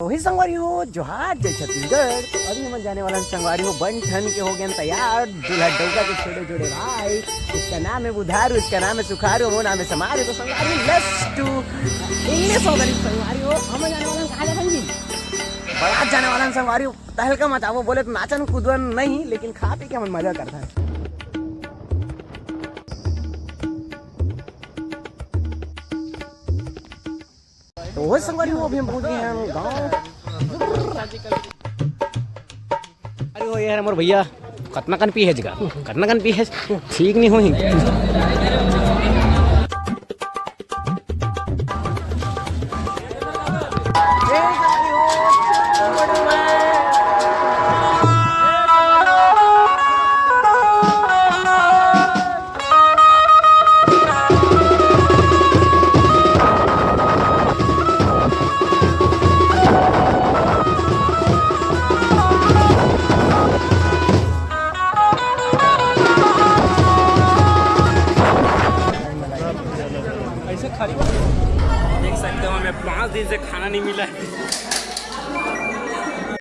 तो ही संगवारी हो जोहार जय छत्तीसगढ़। तो अभी हम जाने वाला संगवारी हो बन ठन के हो गए तैयार दूल्हा डौका के छोटे छोटे भाई। उसका नाम है बुधारू, उसका नाम है सुखारू, वो नाम है समारू। तो संगवारी लेट्स टू इंग्लिश हो गई संगवारी हो। हम जाने वाला कहा जाता जी बड़ा जाने वाला संगवारी हो। तहलका मचा वो बोले तो नाचन कूदन नहीं, लेकिन खा पी के हम मजा करता है। तो वो संगवारी हो अभी हम पहुंच गए हैं गाँव। अरे वो यार हमारे भैया कतना कन पी है जगह कतना कन पी है ठीक नहीं हो। देख सकते हो हमें 5 दिन से खाना नहीं मिला है।